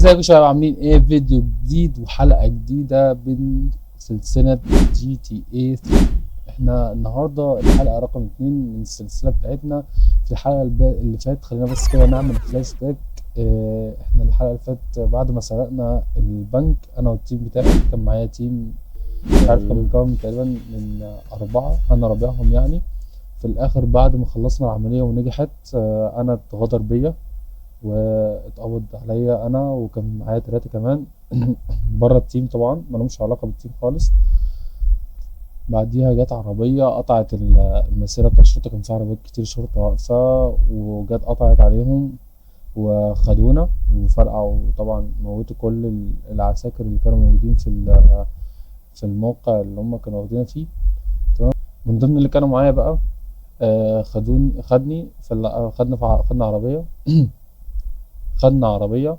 ازيكم يا شباب، عاملين ايه؟ فيديو جديد وحلقة جديدة من سلسلة جي تي اي 3. احنا النهاردة الحلقة رقم 2 من السلسلة بتاعتنا. في الحلقة اللي فاتت خلينا بس كده نعمل فلاش باك. احنا الحلقة اللي فاتت بعد ما سرقنا البنك انا والتيم بتاعي، كان معايا تيم مش عارف كان مكون تقريبا من 4، انا رابعهم يعني. في الاخر بعد ما خلصنا العملية ونجحت، انا اتغدر بيا واتقبض عليا انا وكان معايا 3 كمان بره التيم، طبعا مالهمش علاقه بالتيم خالص. بعديها جت عربيه قطعت المسيره بتاع الشرطه، كان في عربيات كتير شرطه واقفه وجت قطعت عليهم وخدونا وفرقعوا، طبعا موتوا كل العساكر اللي كانوا موجودين في الموقع اللي هم كانوا واخدينها فيه. تمام. من ضمن اللي كانوا معايا بقى خدني خدنا عربيه خدنا عربية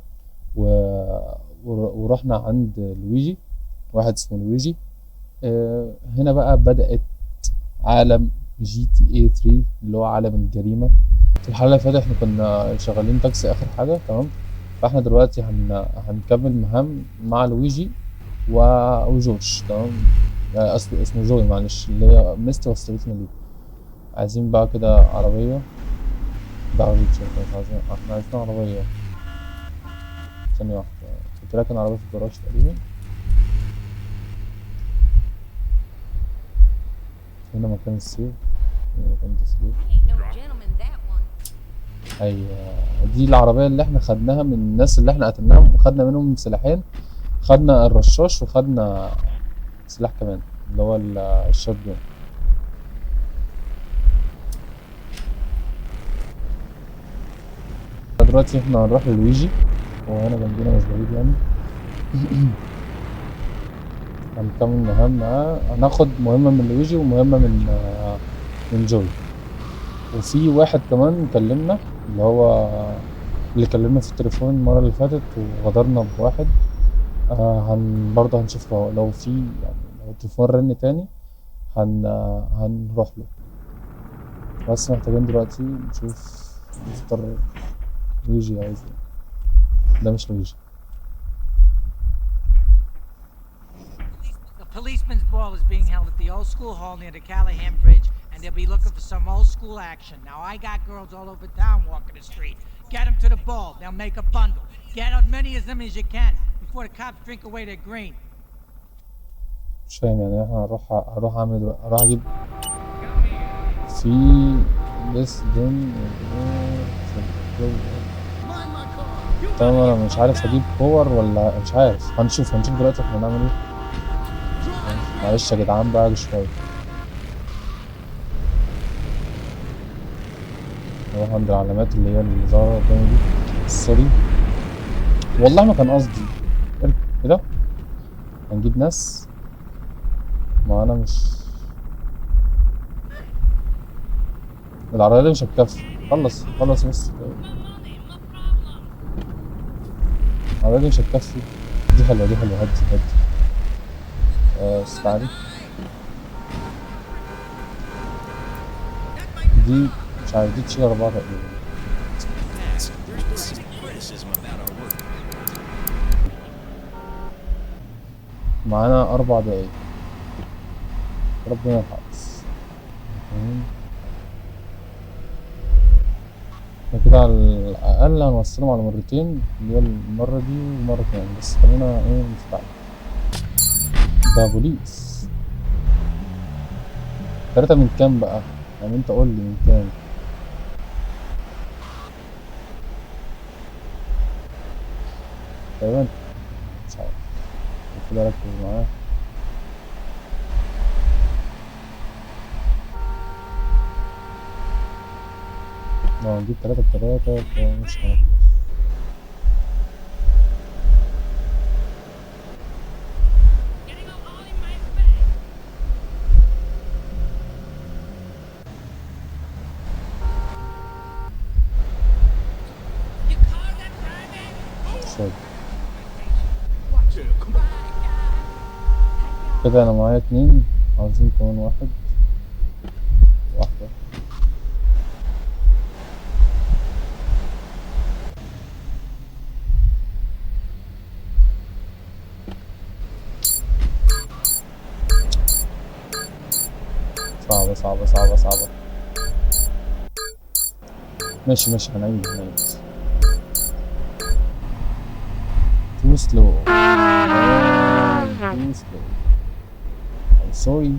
ورحنا عند لويجي، واحد اسمه لويجي. هنا بقى بدأت عالم جي تي اي 3 اللي هو عالم الجريمة. في الحلقة اللي فاتت احنا كنا شغالين تاكسي آخر حاجة، تمام. فاحنا دلوقتي هنكمل مهام مع لويجي وجورج، تمام. اسمه جوي، معلش، اللي هي ميستي وصلتنا ليه. عايزين بقى كده عربية، ده عربية شرطة، مش عايزين، احنا عايزين عربية. ثانية واحدة، كنت راكن عربية في الجراج تقريبا. هنا مكان السيف، هنا مكان التسليف. أيوة، دي العربية اللي احنا خدناها من الناس اللي احنا قتلناهم، وخدنا منهم سلاحين، خدنا الرشاش وخدنا سلاح كمان اللي هو الشوت جون. دلوقتي احنا هنروح للويجي، وهنا جنبنا مش بعيد يعني. هنكمل مهام معاه، هناخد مهمة من لويجي ومهمة من جوي. وفي واحد كمان كلمنا، اللي كلمنا في التليفون المرة اللي فاتت وغدرنا بواحد. برضه هنشوف لو في يعني، لو التليفون رن تاني هنروح له. بس محتاجين دلوقتي نختار لويجي عايز ايه. ده مش لويجي. The policeman's ball is being held at the old school hall near the Callahan Bridge, and they'll be looking for some old school action. Now, I got girls all over town walking the street. Get them to the ball. They'll make a bundle. Get as many of them as you can before the cops drink away their green. مش فاهم يعني. احنا هروح اعمل دلوقتي، هروح اجيب في طبعا انا مش عارف اجيب كور ولا مش عارف. هنشوف دلوقتي احنا هنعمل ايه. معلش يا جدعان بقى شويه. نروح عند العلامات اللي هي اللي ظاهره قدامي دي. سوري والله ما كان قصدي. ايه ده؟ هنجيب ناس، ما انا مش، العربيه دي مش هتكفي. خلص بس، العربيه دي مش هتكفي. دي حلوه هدي استعري. دي مش عارف، دي تشيل 4 تقريبا. معانا 4 دقايق، ربنا يلحقس. احنا كده على الأقل هنوصلهم على مرتين، اللي هي المرة دي ومرة كمان، بس خلينا ايه نستعجل. ده بوليس. 3 من كام بقى؟ يعني انت قول لي من كام؟ تقريبا مش عارف، المفروض اركز معاه. لو هنجيب 3 ب3 مش هنخلص. كده انا معايا 2، عاوزين كمان واحدة. صعبة صعبة صعبة. ماشي ماشي، هنعيد. تو سلو. تو سلو. سوري.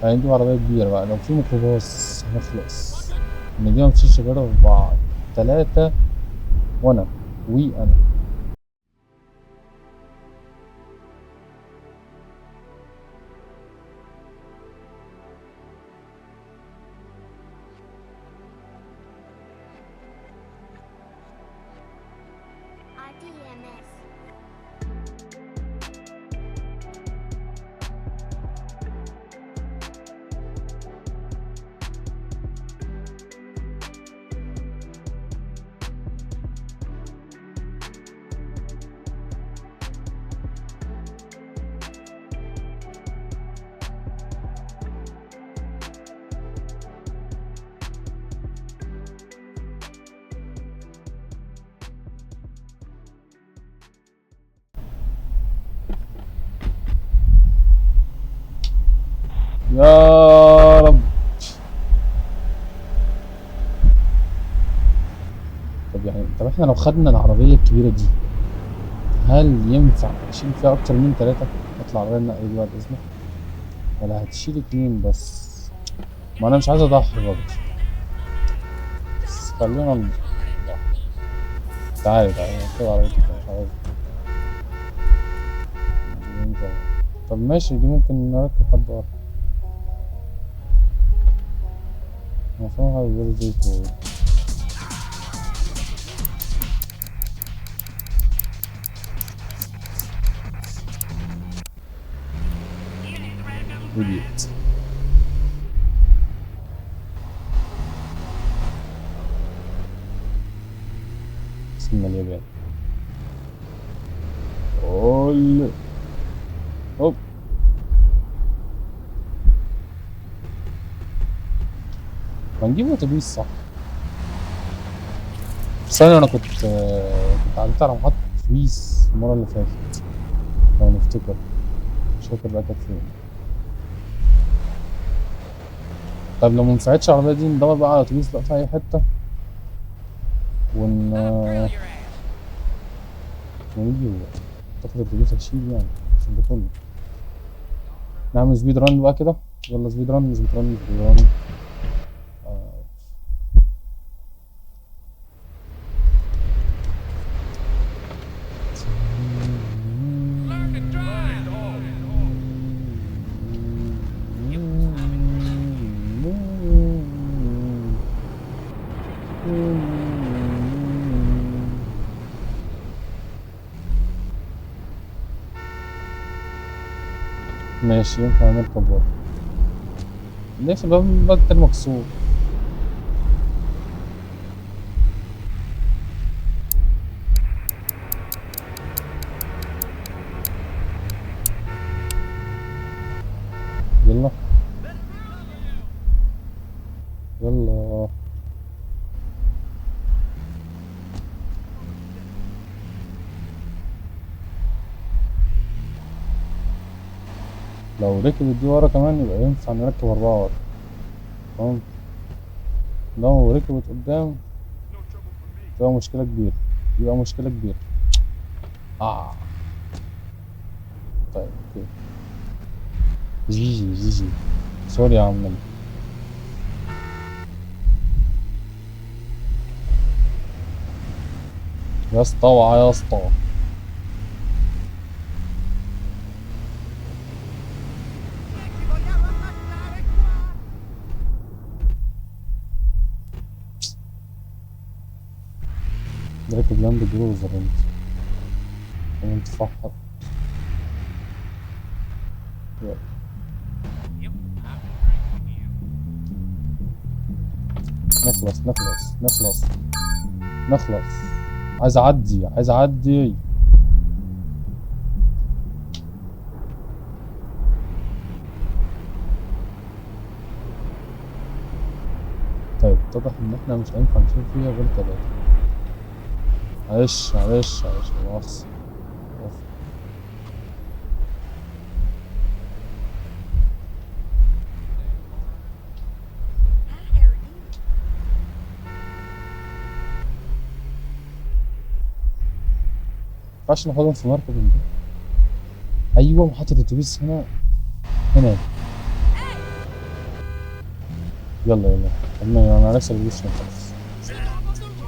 هنجيب عربية كبيرة بقى، لو في ميكروباص هنخلص. إن دي ممشيش غير 4 3 وأنا. RTMS. يا رب. طب احنا لو خدنا العربية الكبيرة دي، هل ينفع اشيل فيها اكتر من 3؟ اطلع العربية النقل دي بعد اذنك، ولا هتشيل 2 بس؟ ما انا مش عايز اضحي برضه، بس خلينا نضحي. تعالى كده عربيتك مش عايز. طب ماشي، دي ممكن نركب حد ورا. انا فاهمها غير زيت. وديت اسمنا اليابان. قول هوب. هنجيب اتوبيس صح؟ ثانية، انا كنت عديت على محطة اتوبيس المرة اللي فاتت لو نفتكر، مش فاكر بقى كانت فين. طب لو منفعتش العربية دي ندور بقى على اتوبيس بقى في اي حتة ونيجي تاخد الاتوبيس هشيل يعني، عشان ده كله. نعمل سبيد ران بقى كده. يلا سبيد ران. ماشي، ينفع نركب برضه. ليه في الباب التاني مكسور؟ يلا يلا. لو ركبت دي ورا كمان يبقى ينفع نركب 4 ورا. تمام. لو ركبت قدام تبقى مشكلة كبيرة. طيب اوكي. جي. سوري يا عم. يا اسطى اوعى يا اسطى. راكب لاند كروزر انت فحط. نخلص. عايز اعدي. طيب اتضح ان احنا مش هينفع نشيل فيها غير 3. معلش مؤاخذة. مينفعش ناخدهم في مركب من ده. ايوه محطة الاتوبيس هنا. هنا. يلا يلا. انا لسه الاتوبيس خلاص.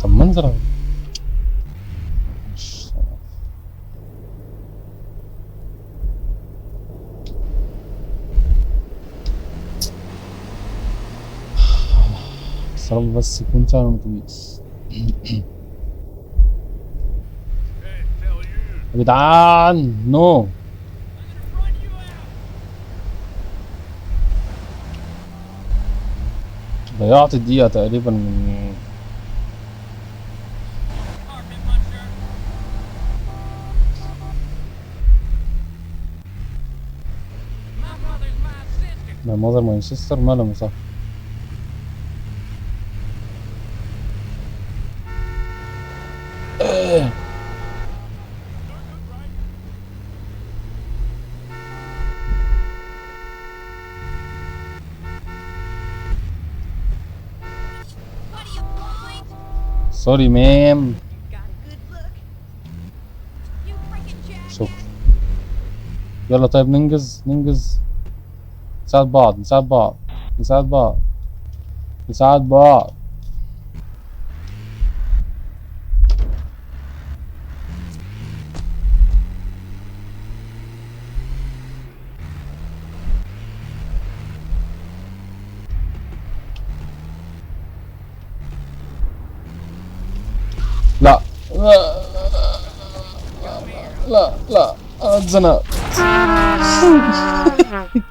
طب منظر اهو. مش بس يا رب بس يكون فعلا الاتوبيس. يا جدعان نو. ضيعت الدقيقة تقريبا من ماذر مانشستر. ماله صح. سوري مام. شكرا. يلا طيب ننجز ننجز. نساعد بعض نساعد بعض نساعد بعض نساعد بعض. لا لا لا لا اتزنقت.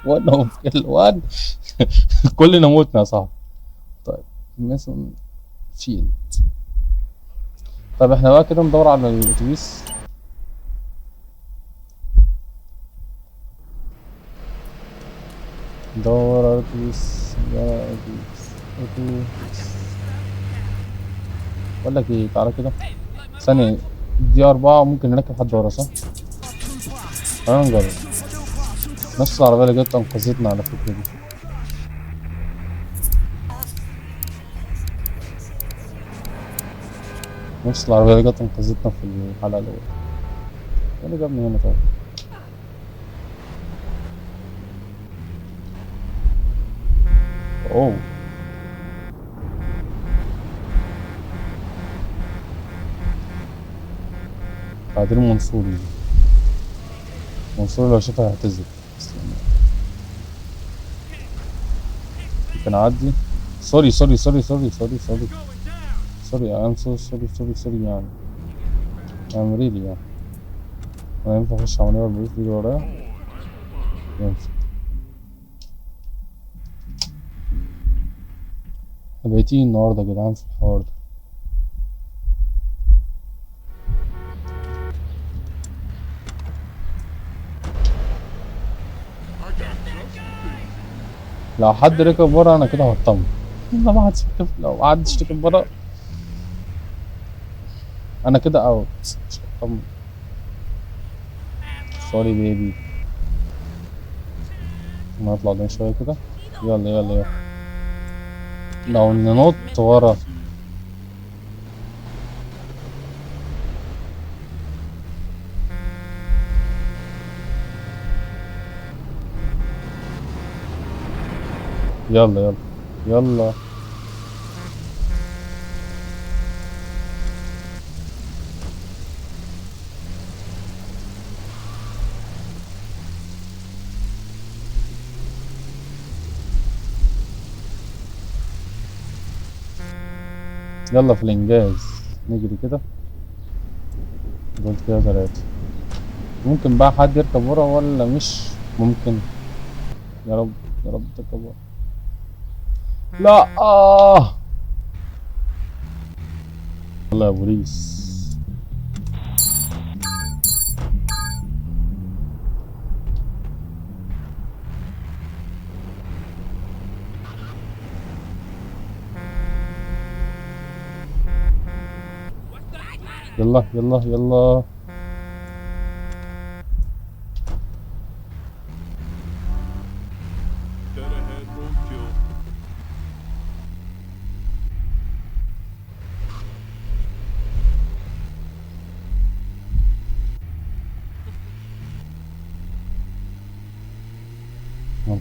وان اوف كيل وان. كلنا موتنا يا صاحبي. طيب ميسون فيلد. طيب احنا بقى كده ندور على الاتوبيس. ندور على الاتوبيس يا اتوبيس. بقول لك ايه، تعالى كده ثانية. دي 4 ممكن نركب حد ورا صح؟ خلينا نجرب. نفس العربية اللي جت أنقذتنا على فكرة دي. نفس العربية اللي جت أنقذتنا في الحلقة الأولى. إيه اللي جابني هنا طيب؟ أوه. تعديل منصوري. منصوري لو شافها هيعتذر. ممكن أعدي. سوري سوري سوري سوري سوري سوري سوري أنا سوري سوري سوري سوري يعني. أنا ريلي يعني. أنا ينفع أخش عملية والبوليس بيجي ورايا؟ ينفع. احنا بايتين النهاردة يا جدعان في الحوار ده. لو حد ركب ورا انا كده هطمن. لا ما حدش ركب، لو محدش ركب ورا انا كده اوت. مش هطمن. سوري بيبي. ما نطلع قدام شوية كده. يلا يلا يلا. لو ننط ورا. يلا يلا يلا. يلا في الانجاز. نجري كده. قلت كده 3. ممكن بقى حد يركب ورا ولا مش ممكن؟ يا رب يا رب تركب ورا. لا يلا يا بوليس. يلا يلا يلا.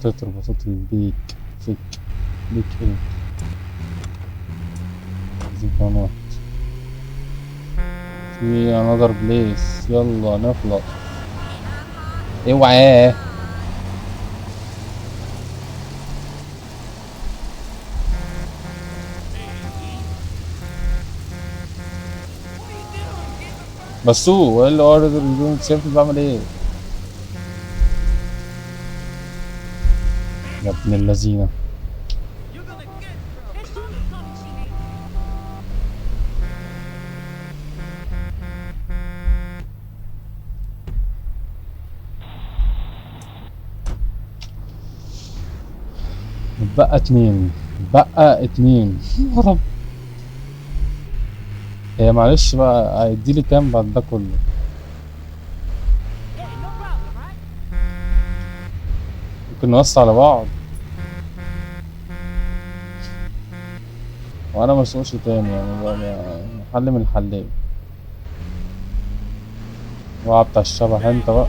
منطقة رباطات البيك. فيك بيك ايه؟ عايزين كمان واحد. في another place. يلا نخلص. اوعى. بس هو ايه اللي اوردر بدون سيف بعمل ايه؟ يا ابن اللذينة. بقى اتنين. بقى اتنين. يا رب. هي معلش بقى هيديلي كام بعد ده كله؟ ممكن نوسع على بعض وانا مسؤولش تاني يعني بقى حل من الحلين. اوعى بتاع الشبح انت بقى.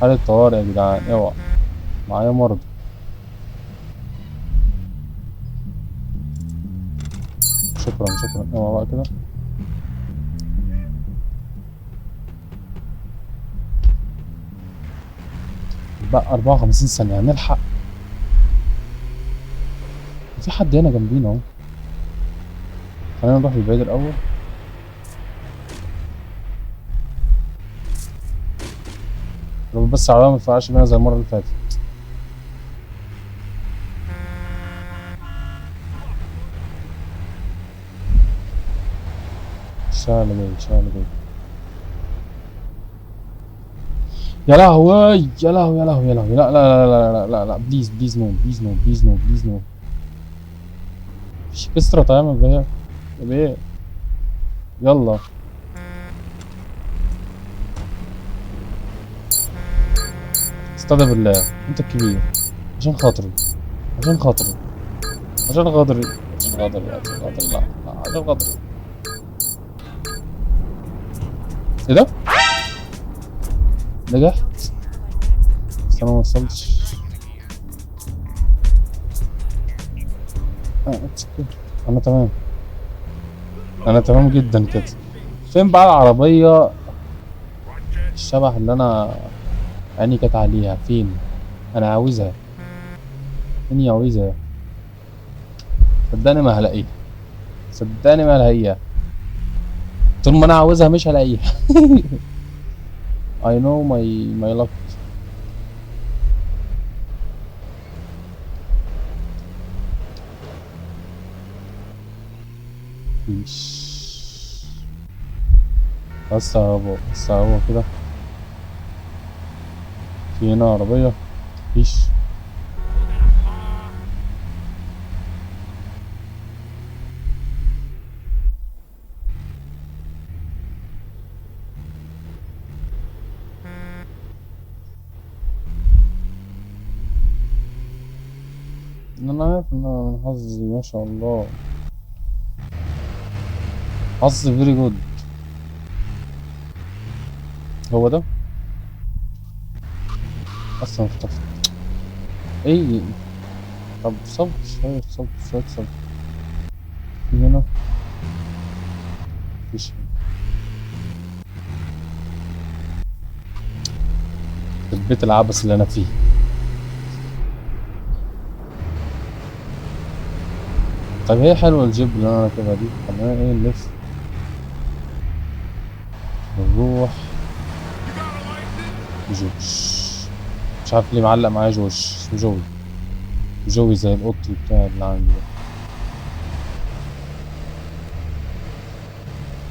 حالة طوارئ يا جدعان اوعى. معايا مرضى. شكرا شكرا اوعى بقى كده. بقى 54 ثانية هنلحق. في حد هنا جنبينا اهو. خلينا نروح للبعيد الأول. لو بس العربية متفرقعش بينا زي المرة اللي فاتت. الشارع اللي جاي الشارع اللي جاي. يا لهوي يا لهوي يا لهوي يا لهوي. لا لا لا لا لا لا لا بليز بليز نو بليز نو بليز نو بليز نو. مفيش كسرة طيب يا بيه. يا بيه يلا. استهدى بالله انت الكبير. عشان خاطري عشان خاطري عشان خاطري عشان خاطري عشان خاطري لا لا عشان خاطري. ايه ده؟ نجحت بس انا موصلتش. انا تمام. انا تمام جدا كده. فين بقى العربية الشبح اللي انا عيني كانت عليها؟ فين؟ انا عاوزها. اني عاوزها. صدقني ما هلاقيها. صدقني ما هلاقيها. طول ما انا عاوزها مش هلاقيها. I know my luck. بس اهو بس اهو كده. في هنا عربية. مفيش. انا عارف ان انا حظي ما شاء الله. حظي فيري جود. هو ده اصلا اختفى. ايه؟ طب صبر شوية صبر شوية صبر. في هنا مفيش. البيت العبث اللي انا فيه. طيب هي حلوة الجيب اللي انا راكبها دي. خلينا ايه نلف ونروح جوش. مش عارف ليه معلق معايا جوش. اسمه جوي. جوي زي القط بتاعي اللي عندي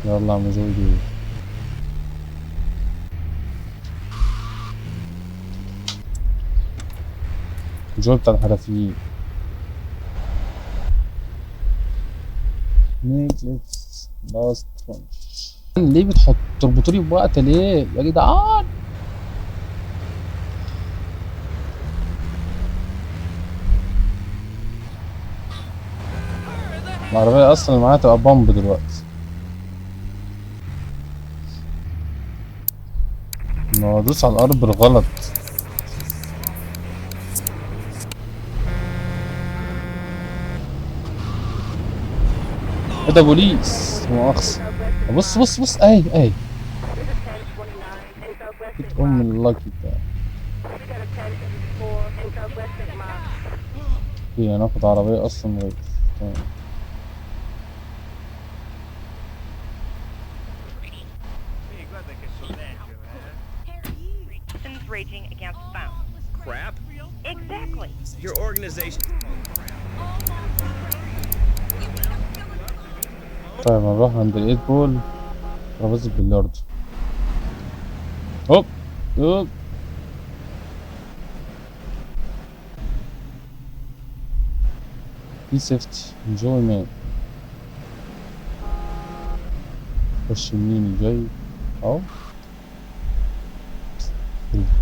ده. يلا عم جوي جوي. جوي بتاع الحرفيين. نيكليكس لاست رانش. ليه تربطولي بوقت ليه يا جدعان؟ العربية أصلا اللي معايا تبقى بامب دلوقتي. بدوس على الارض بالغلط. ايه ده بوليس مؤاخذة. بص بص بص اي ام اللاكي بتاعي. اوكي هناخد عربية اصلا غير. تمام. Raging against them. Crap? Exactly. Your organization. طيب هنروح عند الايت بول، ترابيزة البلياردو. هوب هوب. في سيفتي انجوي مان. خش يمين جاي اهو.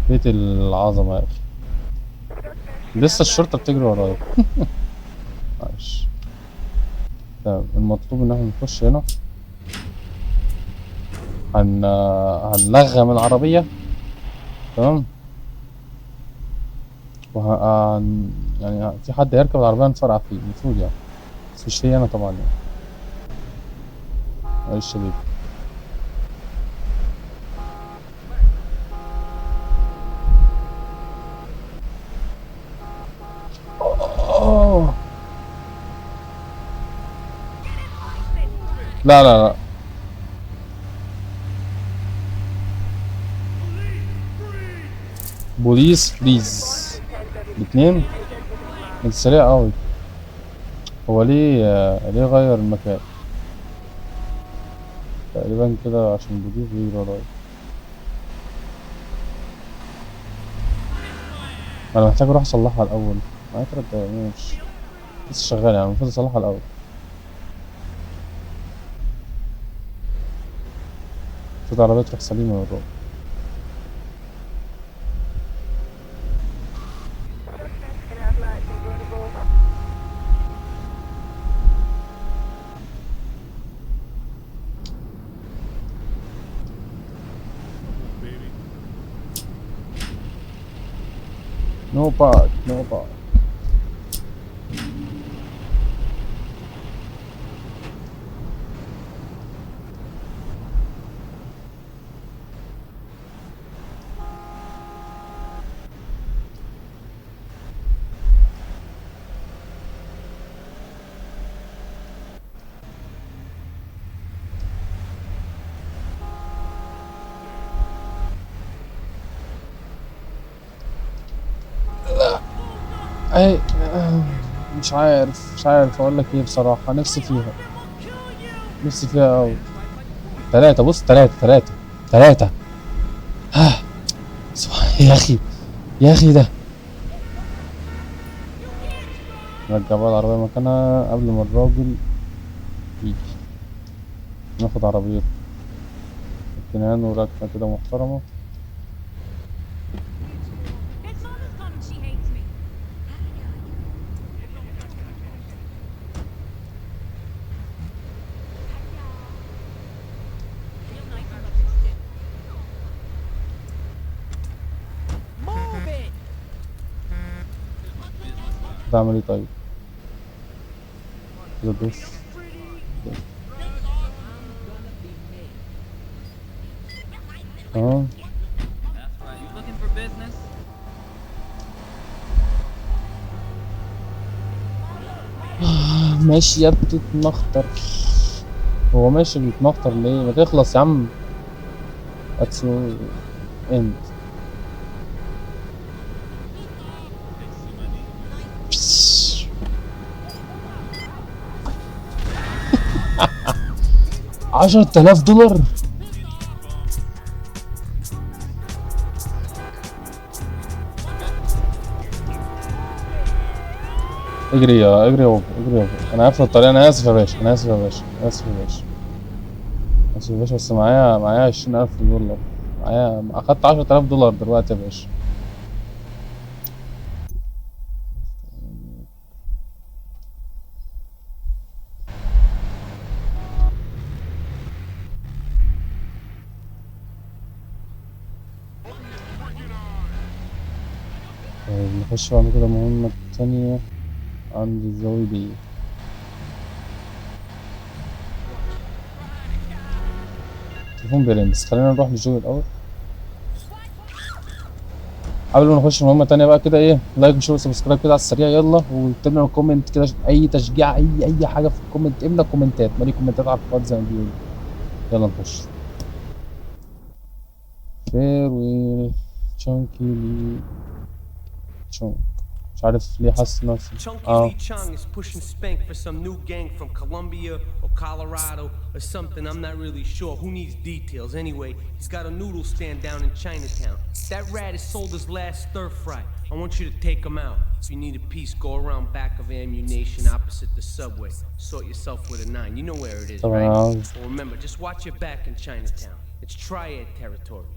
بيت العظمة يا اخي، لسه الشرطة بتجري ورايا. معلش. تمام المطلوب ان احنا نخش هنا. هنلغم العربية. تمام. يعني في حد هيركب العربية نفرقع فيه المفروض يعني، بس مش فيا انا طبعا يعني. معلش يا بيبي. لا لا لا. بوليس بليز. الاتنين. انت سريع اوي. هو ليه غير المكان؟ تقريبا كده عشان البوليس بيجري ورايا. انا محتاج اروح اصلحها الاول. معايا 3 دقايق ماشي. لسه شغال يعني، المفروض اصلحها الاول. المفروض العربية تروح سليمة من الرابع. No part, no part. اي مش عارف اقول لك ايه بصراحة. نفسي فيها اوي. 3 بص 3 يا اخي ده. نرجع بقى العربية مكانها قبل ما الراجل يجي. ناخد عربيته ركنان وركنة كده محترمة. His mother's coming, she hates me. Move it! تعمل ايه طيب؟ كده دوس. تمام. You looking for business? ماشي يا بتتمخطر. هو ماشي بيتمخطر ليه؟ ما تخلص يا عم. اتسو اند. $10,000. اجري يابا. انا قافل الطريق. انا اسف يا باشا. بس معايا 20,000 دولار. اخدت $10,000 دلوقتي يا باشا. طيب نخش بعد كده مهمة تانية عند زوي بيه. التليفون بيرن، بس خلينا نروح لجوي الأول قبل ما نخش مهمة تانية بقى كده. ايه، لايك وشير وسبسكرايب كده على السريع يلا، واكتب لنا كومنت كده اي تشجيع، اي حاجة في الكومنت. املى كومنتات، مالي كومنتات على القناة زي ما بيقولوا. يلا نخش. فيرويل تشانكي لي تشونك. مش عارف ليه حاسس نفسي Chunky Lee Chung is pushing Spank for some new gang from Colombia or Colorado or something. I'm not really sure. Who needs details anyway? He's got a noodle stand down in Chinatown. That rat has sold his last stir fry. I want you to take him out. If you need a piece, go around back of Ammunition opposite the subway. Sort yourself with a 9. You know where it is, right? Well, remember, just watch your back in Chinatown. It's triad territory.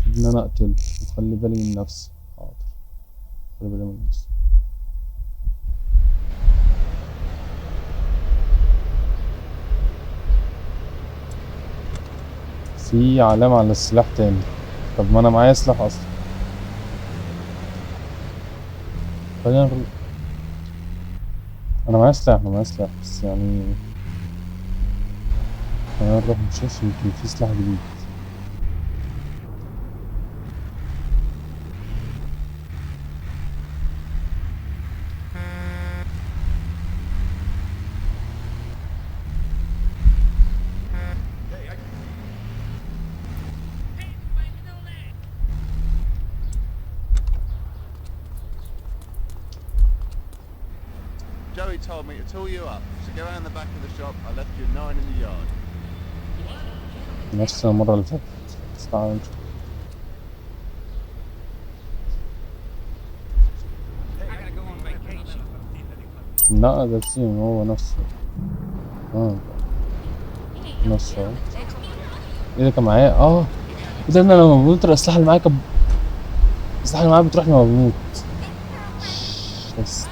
ان انا اقتل وخلي بالي من نفسي. حاضر، خلي بالي من نفسي. في علامة على السلاح تاني. طب ما انا معايا سلاح اصلا. خلينا انا معايا سلاح بس يعني خلينا نروح نشوف يمكن في سلاح جديد. Joey told me to tool you up, so go around the back of the shop. I left you 9 in the yard. نفس المرة اللي فاتت. بس تعالى نشوف. لا ده سيم هو نفسه. نفسه. ايه ده كان معايا؟ ايه ده، انا لما بموت الاسلحة اللي معايا الاسلحة اللي معايا بتروح لما بموت. بس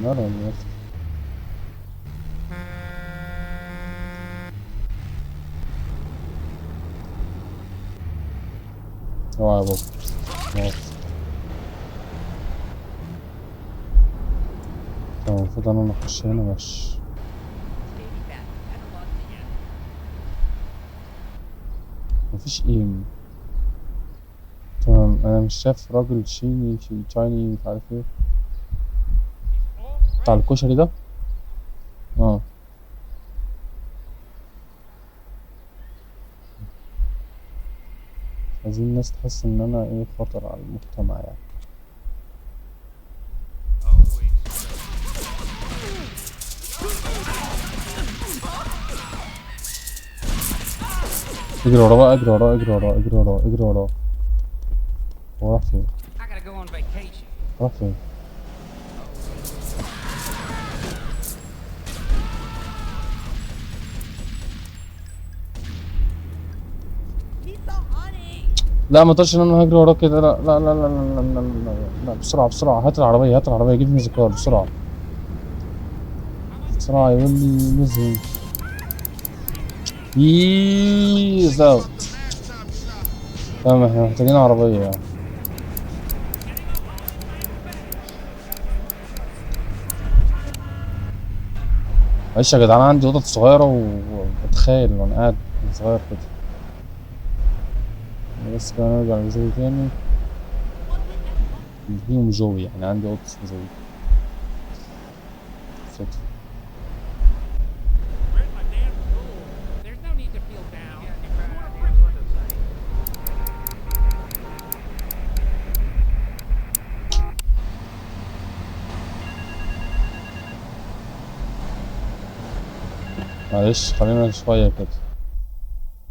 نار ولا ايه؟ اوعى يا بابا. طب المفروض انا اخش هنا ماشي. مفيش ايم. تمام، انا مش شايف راجل تشايني مش عارف ايه بتاع الكشري ده. عايزين الناس تحس ان انا ايه خطر على المجتمع يعني. اجري وراه بقى، اجري وراه. هو راح فين؟ راح فين؟ لا ما تقولش ان انا هجري وراه كده. لا بسرعة هات العربية جيب لي ذكر بسرعة يقول لي نزل. زاوت. تمام احنا محتاجين عربية يعني. معلش يا جدعان، عندي قطط صغيرة وبتخيل وانا قاعد صغير كده. بس كده نرجع لجوي تاني. فيهم جوي يعني، عندي قطة اسمها جوي. معلش خلينا شوية كده،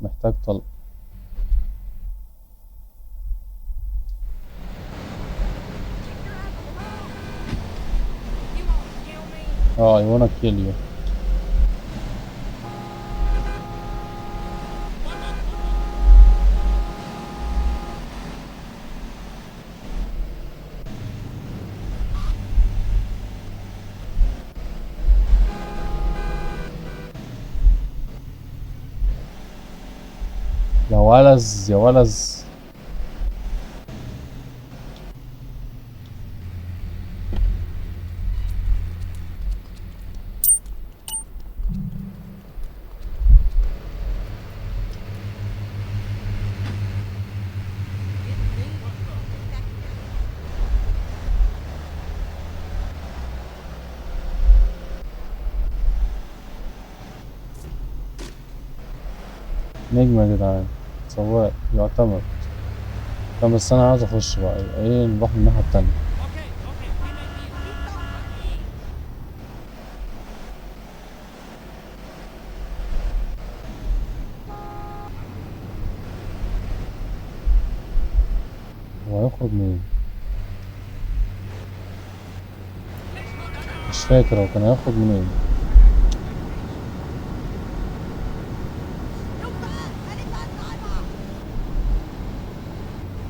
محتاج طلق. I wanna kill you. يا ولز نجم يا جدعان، سواق يعتمد. طب بس انا عاوز اخش بقى، يبقى ايه نروح من الناحية التانية. هو هيخرج منين؟ مش فاكر هو كان هيخرج منين.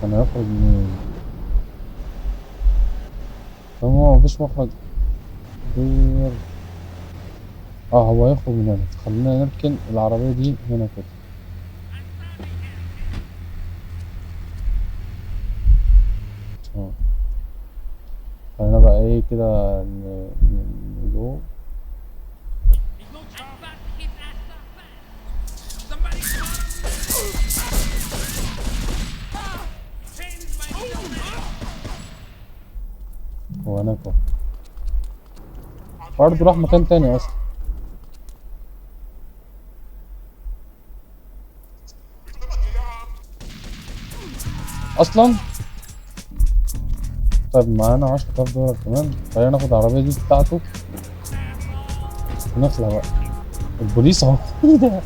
كان هيخرج منين؟ طب هو مفيش مخرج غير هو هيخرج من هنا، خلينا نركن العربية دي هنا كده. خلينا بقى ايه كده نجو. هو هناك اهو، برضه راح مكان تاني اصلا. طيب معانا 10,000 دولار كمان، خلينا ناخد العربية دي بتاعته ونخلع بقى. البوليس اهو ايه ده؟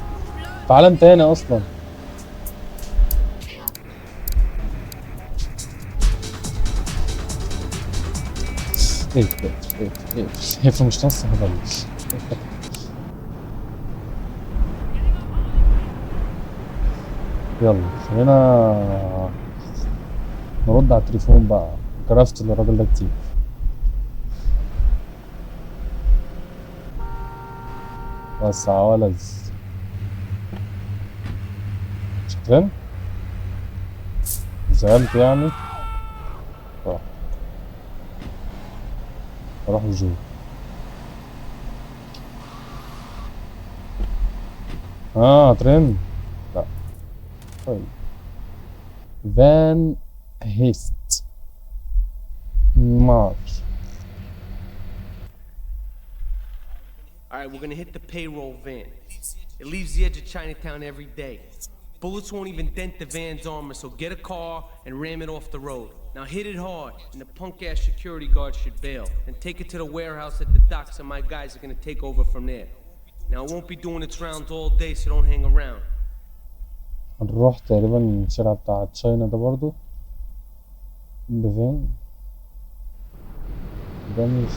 في عالم تاني اصلا. ايه هي في مش نص هبل. يلا خلينا نرد على التليفون بقى، كرفت للراجل ده كتير. بس عوالز شكرا زعلت يعني. اروح الجو. ترند. لا طيب فان هيست مارش. Alright, we're gonna hit the payroll van. It leaves the edge of Chinatown every day. Bullets won't even dent the van's armor, so get a car and ram it off the road. Now hit it hard, and the punk-ass security guard should bail. And take it to the warehouse at the docks, and my guys are gonna take over from there. Now it won't be doing its rounds all day, so don't hang around. هنروح تقريبا الشارع بتاع تشاينا ده برضو. ده فين؟ ده مش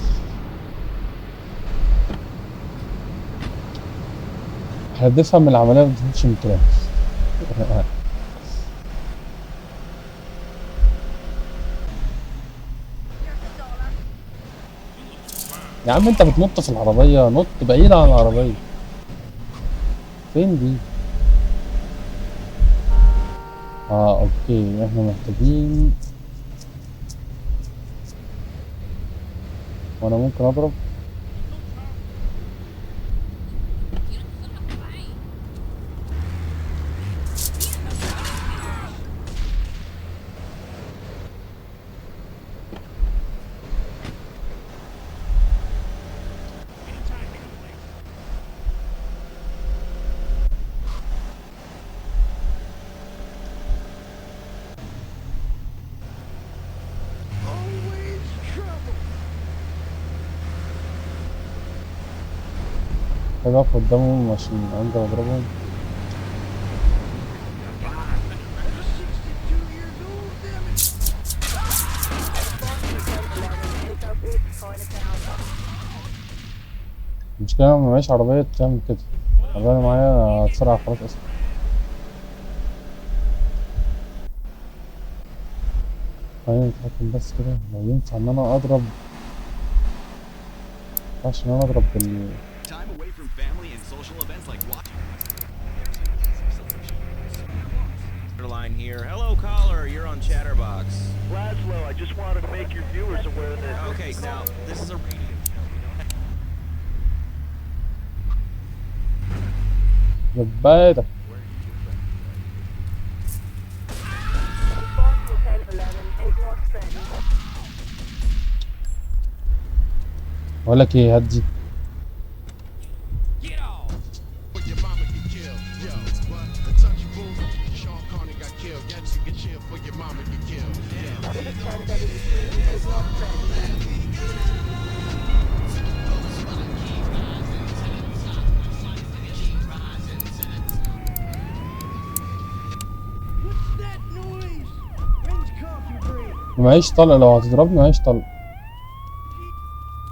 هدفها من العملية متفهمش من الكلام. يا عم انت بتنط في العربية، نط بعيد عن العربية. فين دي؟ اوكي احنا محتاجين، وانا ممكن اضرب. اقف قدامهم عشان انزل اضربهم. المشكلة انا معيش عربية تعمل كده، العربية اللي معايا هتسرع خلاص اصلا. خلينا نتحكم بس كده، لو ينفع ان انا اضرب عشان انا اضرب بال Line here. Hello, caller. You're on Chatterbox. Laszlo, I just wanted to make your viewers aware that. Okay, now this is a radio show. زبادة. بقول لك ايه، هدي معيش طلق، لو هتضربني معيش طلق.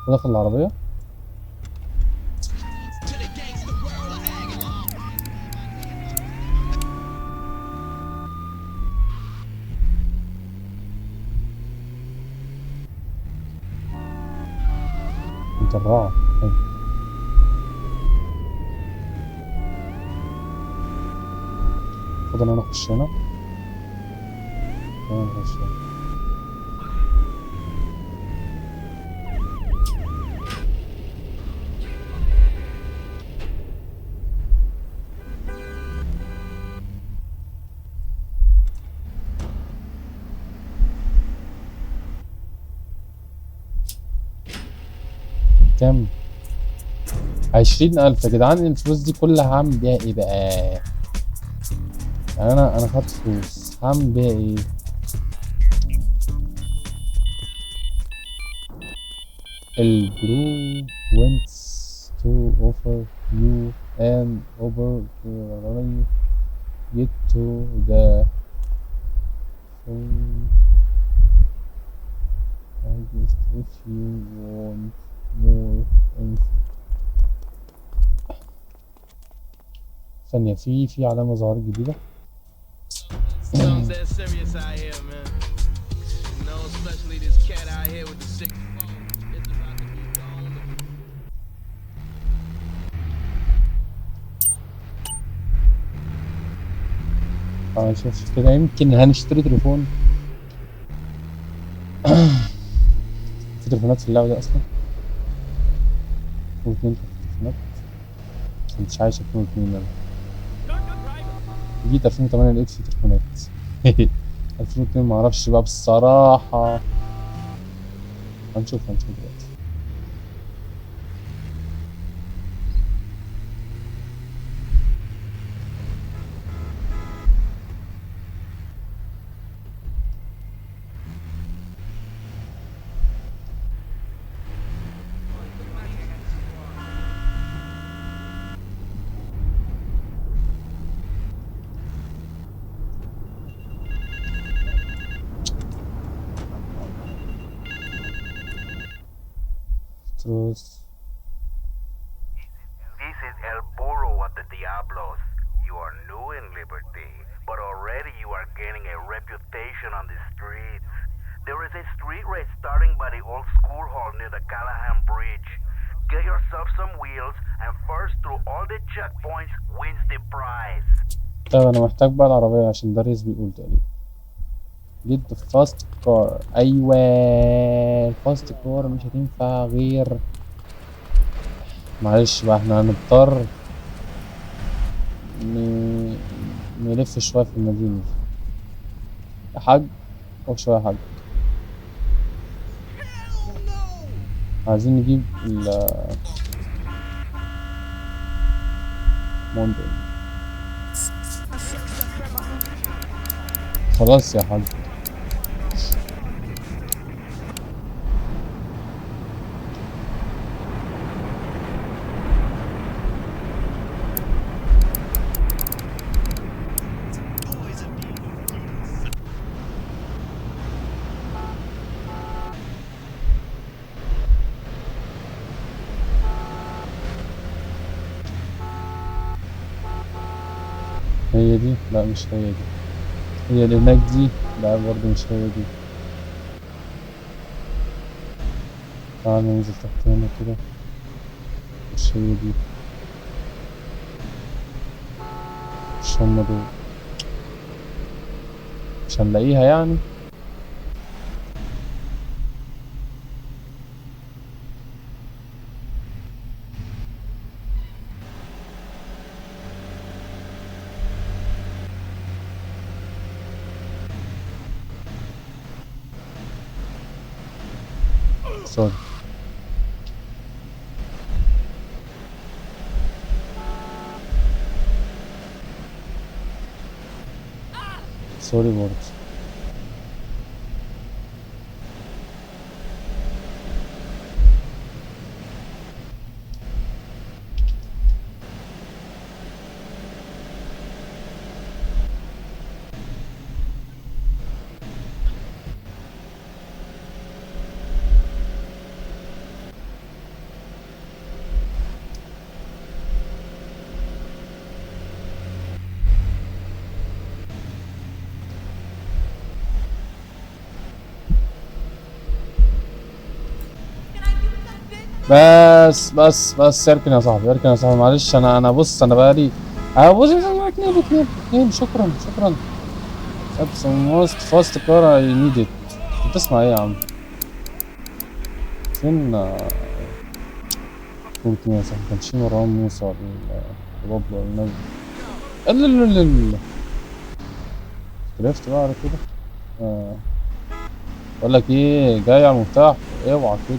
داخل العربية. مطرعة. فضل انا اخش هنا. انا اخش هنا. كام؟ 20,000 يا جدعان. الفلوس دي كلها هعمل بيها ايه بقى؟ يعني انا خدت فلوس هعمل بيها ايه؟ البرو wants to offer you an opportunity get to the if you want more info. ثانية، في علامة ظهرت جديدة. Something's that serious out here, man. You know, especially this cat out here with the sick phone. It's about to be gone. شوف كده، يمكن هنشتري تليفون. في تليفونات في اللعبة دي أصلا. 2002 تليفونات. مش عايش 2002 أنا. جيت 2008 لقيت في تليفونات. 2002 معرفش بقى بصراحة. هنشوف دلوقتي. This is El Burro of the Diablos. You are new in Liberty, but already you are gaining a reputation on the streets. There is a street race starting by the old school hall near the Callahan Bridge. Get yourself some wheels, and first through all the checkpoints wins the prize. طيب أنا محتاج بقى العربية عشان ده ريس بيقول تقريبا. جيت فاست كار. أيوة الفاست كار مش هتنفع غير. معلش بقى احنا هنضطر نلف شوية في المدينة. يا حاج اقف شوية يا حاج. عايزين نجيب موندن. خلاص يا حاج. هي دي؟ لا مش هي دي. هي اللي هناك دي؟ لا برضه مش هي دي. تعالى ننزل تحت هنا كده. مش هي دي. مش هما دول. مش هنلاقيها يعني. سوري. سوري برضه. بس اركن يا صاحبي، اركن يا صاحبي، معلش انا بص انا بقالي بص اتنين شكرا. That's the most fast car I needed. بتسمع ايه يا عم؟ فين ممكن يا صاحبي كان شي مروان موسى ولا بابلو ولا الناس دي. لا عرفت بقى على كده. بقول لك ايه، جاي على المفتاح اوعى كده.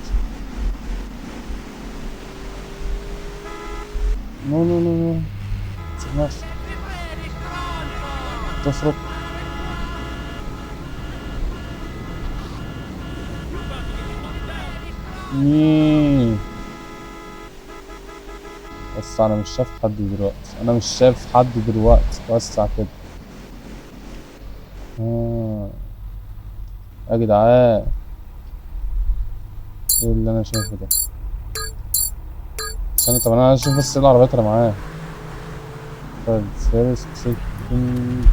نو متسمعش تفرق. بس انا مش شايف حد دلوقتي، وسع كده. يا جدعان ايه اللي انا شايفه ده؟ طب انا عايز اشوف بس ايه العربيات اللي معاه. فيرست سيكند،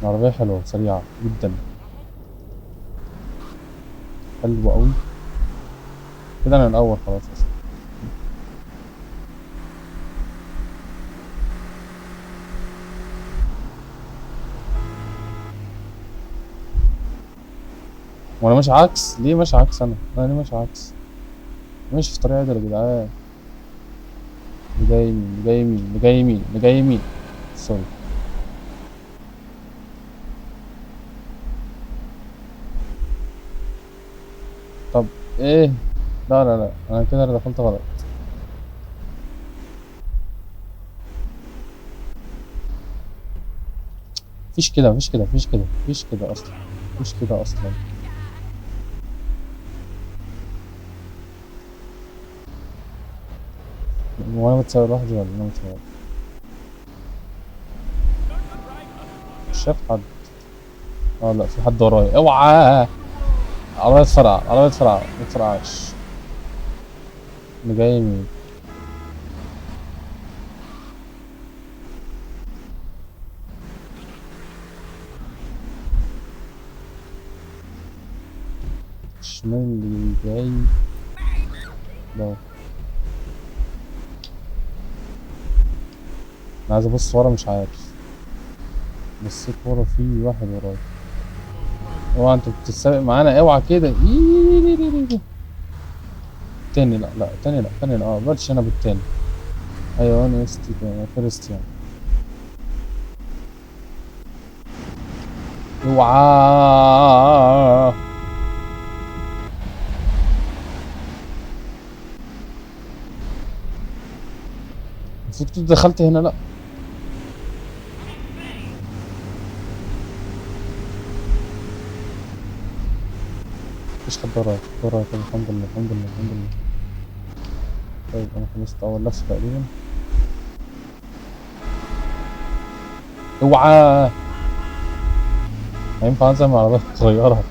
العربية حلوة وسريعة جدا، حلوة أوي كده. أنا الأول خلاص أصلا. وأنا ماشي عكس، ليه ماشي عكس؟ أنا ليه ماشي عكس؟ ماشي في طريق عدل يا جدعان. جاي يمين سوري. طب ايه؟ لا انا كده دخلت غلط. مفيش كده اصلا. وانا بتساوي لوحدي ولا انا متساوي؟ مش شايف حد. لا في حد ورايا، اوعى. عربية فرع متفرقعش. اللي جاي يمين. الشمال اللي جاي ده. انا عايز ابص ورا، مش عارف. بصيت ورا في واحد ورايا. اوعى انت بتتسابق معانا، اوعى كده. تاني لا بلش انا بالتاني. ايوه انا فيرست يعني. اوعى المفروض كنت دخلت هنا. لا مفيش حد ورايا كده. الحمد لله. طيب انا خلصت اول لفه تقريبا. اوعى هينفع انزل من عربية صغيرة.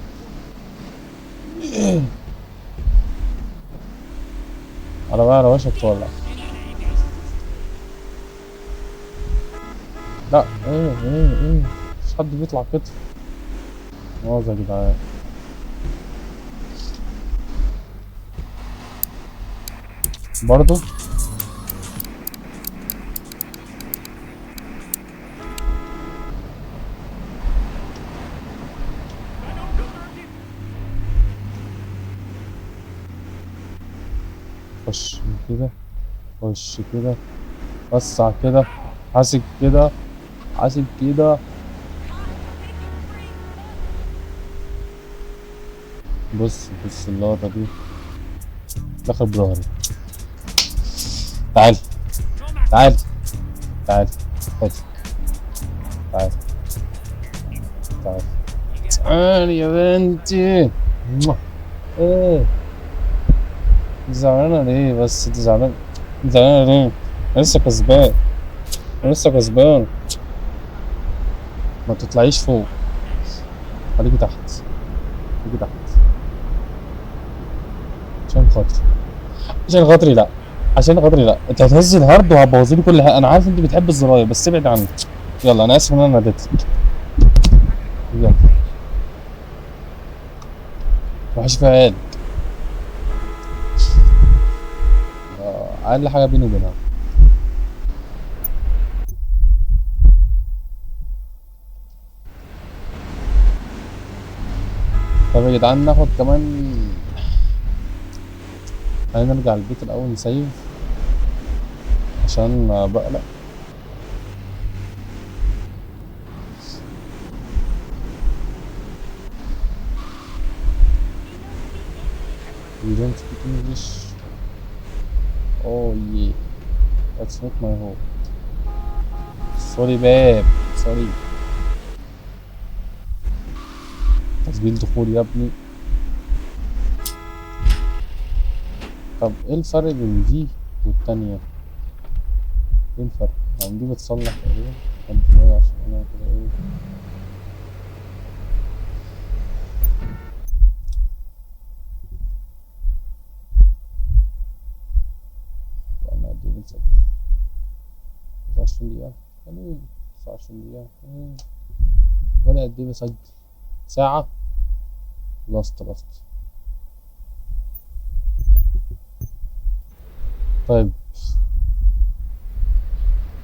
عربية روشة بتولع. لا ايه مفيش حد بيطلع كده. مؤاخذة يا جدعان. برضو خش كده وسع كده، حاسب كده بص اللقطة دي دخل بظهري. تعال خد تعال يا بنتي. ايه زعلانة ليه بس؟ انت زعلانة ليه؟ انا لسه كسبان. ما تطلعيش فوق، خليكي تحت. عشان خاطري لا. انت هتهز الهارد وهتبوظلي كل حاجه. انا عارف انت بتحب الزراير بس ابعد عني. يلا انا اسف ان انا ناديتك. يلا مفيش فيها عيال. اقل حاجه بيني وبينها. طب يا جدعان ناخد كمان، خلينا نرجع البيت الاول نسيف عشان بقلق. We don't speak English. Oh yeah, that's not my home. Sorry babe, sorry. تسجيل دخول يا ابني. طب ايه الفرق بين دي والتانية؟ ايه الفرق؟ يعني دي بتصلح تقريبا. قد ايه عشان انا كده ايه. بقالنا قد ايه بنسجل؟ 29 دقيقة. حلوين 29 دقيقة. بقالي قد ايه بسجل؟ ساعة. لاست. طيب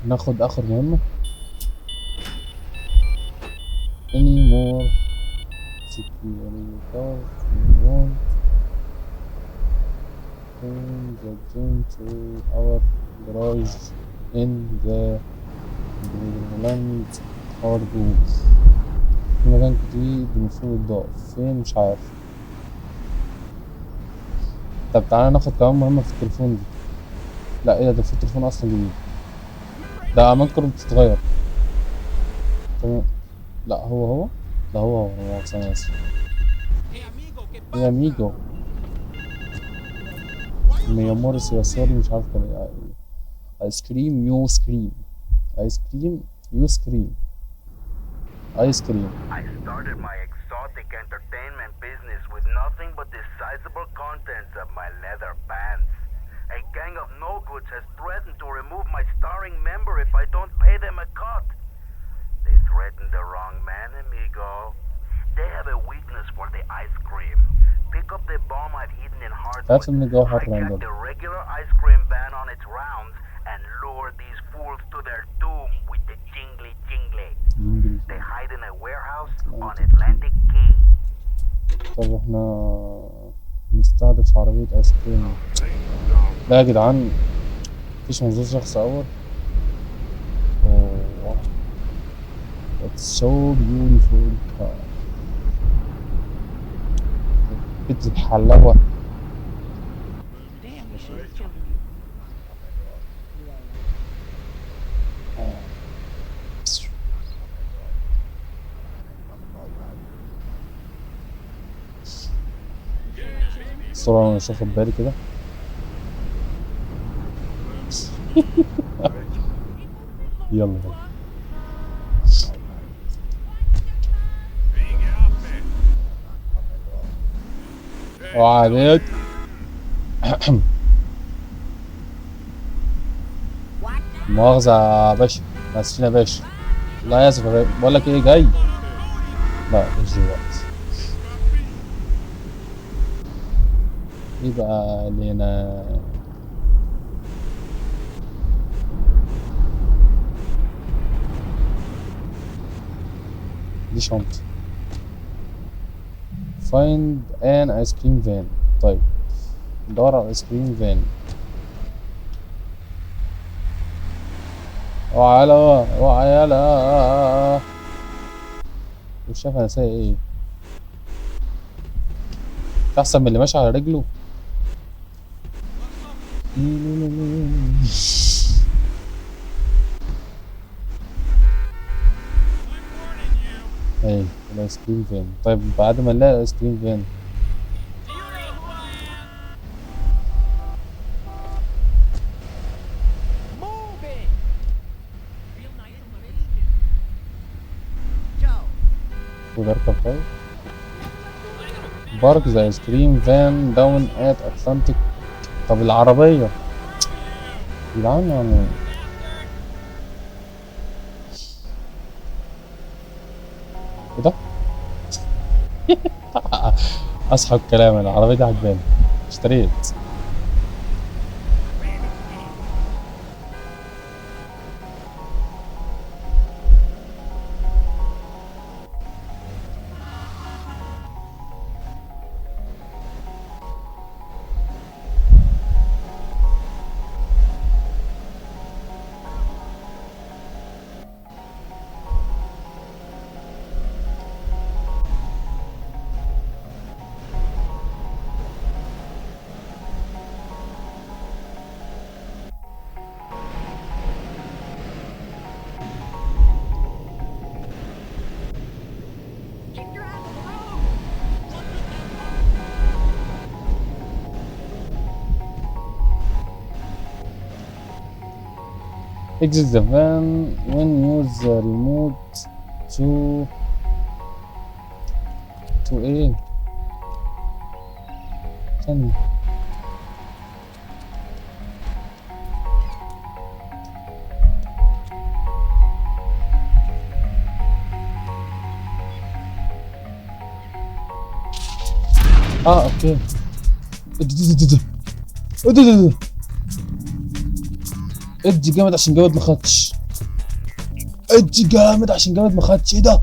ناخد اخر مهمة. any more security cars we want in the to our garage in the land or booth. في مكان جديد المفروض يتضاف فين مش عارف. طب تعالى ناخد كمان مهمة في التليفون دي. لا ايه ده في التليفون اصلا جديد. ده اماكن بتتغير. تمام. لا هو ده هو انا اسف. يا ميجو ميامورس يساري مش عارف كان ايه. ايس كريم يو سكريم. ايس كريم يو سكريم. ايس كريم. I started my exotic entertainment business with nothing but the sizable contents of my leather pants. A gang of no-goods has threatened to remove my starring member if I don't pay them a cut. They threatened the wrong man, amigo. They have a weakness for the ice cream. Pick up the bomb I've hidden in Hardwood. Hijack the regular ice cream van on its rounds and lure these fools to their doom with the jingly jingly. They hide in a warehouse on Atlantic Key. طب احنا نستهدف عربية ايس كريم. لا يا جدعان مفيش منظور شخص اول. اوه it's so beautiful. بيت الحلاوة. الصورة انا مش واخد بالي كده. يلا وعليك. مؤاخذة يا باشا، اسفين يا باشا. لا اسف يا باشا، بقول لك ايه جاي؟ لا مش دلوقتي. ايه بقى اللي هنا؟ دي شنطة. find an ice cream van. طيب ندور على ايس كريم فان. اوعى يلا اوعى يلا. مش شايف انا سايق ايه. احسن من اللي ماشي على رجله. ايه الايس كريم فين؟ طيب بعد ما نلاقي الايس كريم فين؟ وبركب. طيب بارك ذا ايس كريم فان داون ات اتلانتيك. طب العربية يا جدعان يعني ايه ده؟ اسحب كلام، العربية دي عجباني، اشتريت. Exit the van when use the remote to ايه ثانية. اوكي. ادي جامد عشان جامد ما خدش. ادي جامد عشان جامد ما خدش. ايه ده؟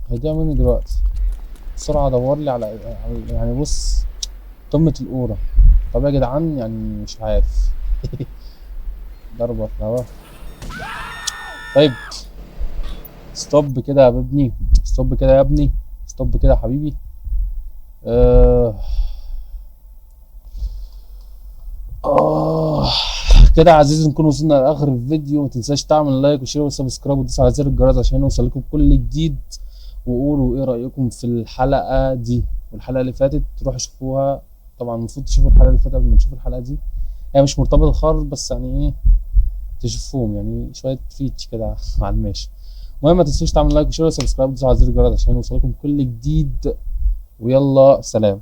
هيضيع مني دلوقتي. بسرعة ادور لي على يعني بص قمة القورة. طب يا جدعان يعني مش عارف. ضربة في الهوا. طيب ستوب كده يا ابني، ستوب كده يا ابني، ستوب كده يا حبيبي. كده يا عزيزي نكون وصلنا لاخر الفيديو. ما تنساش تعمل لايك وشير وسبسكرايب وتدوس على زر الجرس عشان يوصلكم كل جديد. وقولوا ايه رايكم في الحلقه دي والحلقه اللي فاتت، تروحوا شوفوها. طبعا المفروض تشوفوا الحلقه اللي فاتت قبل ما تشوفوا الحلقه دي، هي مش مرتبطه خالص بس يعني ايه تشوفوهم، يعني شويه فيتش كده على الماشي. المهم ما تنسوش تعمل لايك وشير وسبسكرايب وتدوسوا على زر الجرس عشان يوصلكم كل جديد. ويلا سلام.